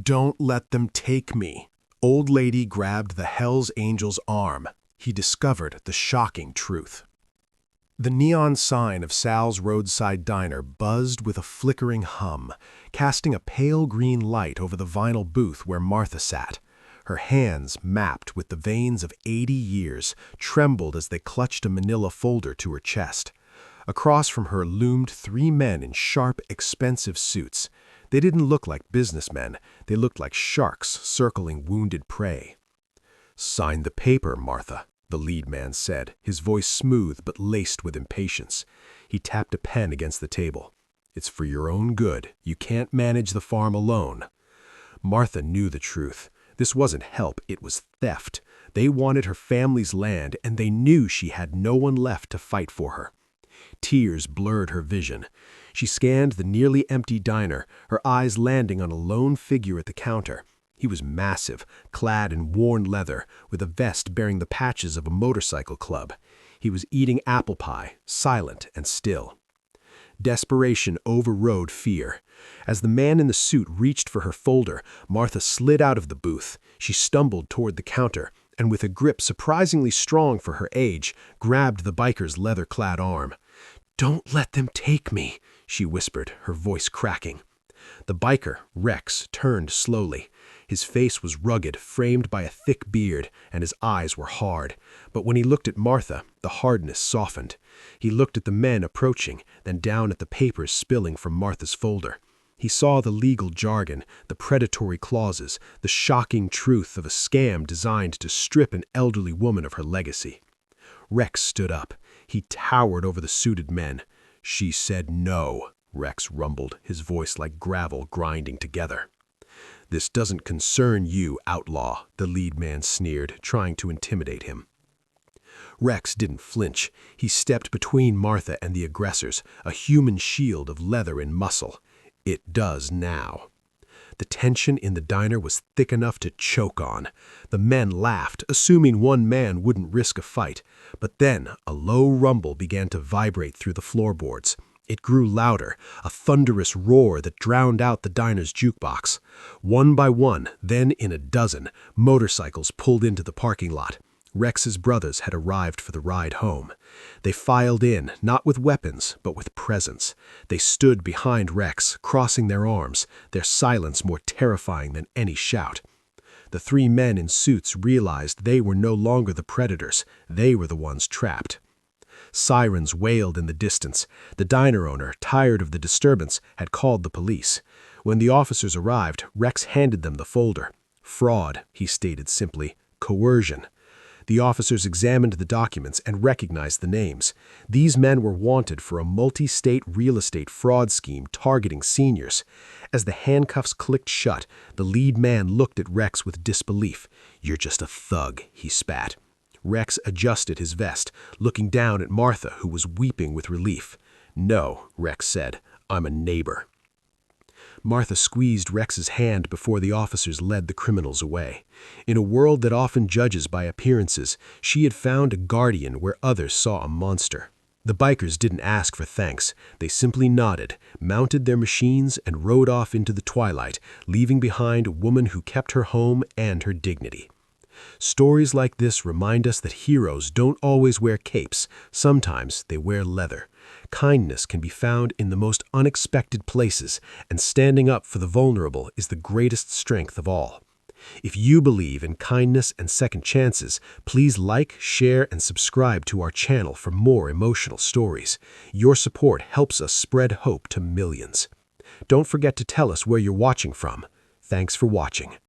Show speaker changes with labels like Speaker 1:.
Speaker 1: Don't let them take me. Old lady grabbed the Hell's Angel's arm. He discovered the shocking truth. The neon sign of Sal's roadside diner buzzed with a flickering hum, casting a pale green light over the vinyl booth where Martha sat. Her hands, mapped with the veins of 80 years, trembled as they clutched a manila folder to her chest. Across from her loomed 3 men in sharp, expensive suits. They didn't look like businessmen. They looked like sharks circling wounded prey. "Sign the paper, Martha," the lead man said, his voice smooth but laced with impatience. He tapped a pen against the table. "It's for your own good. You can't manage the farm alone." Martha knew the truth. This wasn't help, it was theft. They wanted her family's land, and they knew she had no one left to fight for her. Tears blurred her vision. She scanned the nearly empty diner, her eyes landing on a lone figure at the counter. He was massive, clad in worn leather, with a vest bearing the patches of a motorcycle club. He was eating apple pie, silent and still. Desperation overrode fear. As the man in the suit reached for her folder, Martha slid out of the booth. She stumbled toward the counter, and with a grip surprisingly strong for her age, grabbed the biker's leather-clad arm. "Don't let them take me," she whispered, her voice cracking. The biker, Rex, turned slowly. His face was rugged, framed by a thick beard, and his eyes were hard. But when he looked at Martha, the hardness softened. He looked at the men approaching, then down at the papers spilling from Martha's folder. He saw the legal jargon, the predatory clauses, the shocking truth of a scam designed to strip an elderly woman of her legacy. Rex stood up. He towered over the suited men. "She said no," Rex rumbled, his voice like gravel grinding together. "This doesn't concern you, outlaw," the lead man sneered, trying to intimidate him. Rex didn't flinch. He stepped between Martha and the aggressors, a human shield of leather and muscle. "It does now." The tension in the diner was thick enough to choke on. The men laughed, assuming one man wouldn't risk a fight. But then a low rumble began to vibrate through the floorboards. It grew louder, a thunderous roar that drowned out the diner's jukebox. One by one, then in a dozen, motorcycles pulled into the parking lot. Rex's brothers had arrived for the ride home. They filed in, not with weapons, but with presence. They stood behind Rex, crossing their arms, their silence more terrifying than any shout. The 3 men in suits realized they were no longer the predators. They were the ones trapped. Sirens wailed in the distance. The diner owner, tired of the disturbance, had called the police. When the officers arrived, Rex handed them the folder. "Fraud," he stated simply. "Coercion." The officers examined the documents and recognized the names. These men were wanted for a multi-state real estate fraud scheme targeting seniors. As the handcuffs clicked shut, the lead man looked at Rex with disbelief. "You're just a thug," he spat. Rex adjusted his vest, looking down at Martha, who was weeping with relief. "No," Rex said, "I'm a neighbor." Martha squeezed Rex's hand before the officers led the criminals away. In a world that often judges by appearances, she had found a guardian where others saw a monster. The bikers didn't ask for thanks. They simply nodded, mounted their machines, and rode off into the twilight, leaving behind a woman who kept her home and her dignity. Stories like this remind us that heroes don't always wear capes. Sometimes they wear leather. Kindness can be found in the most unexpected places, and standing up for the vulnerable is the greatest strength of all. If you believe in kindness and second chances, please like, share, and subscribe to our channel for more emotional stories. Your support helps us spread hope to millions. Don't forget to tell us where you're watching from. Thanks for watching.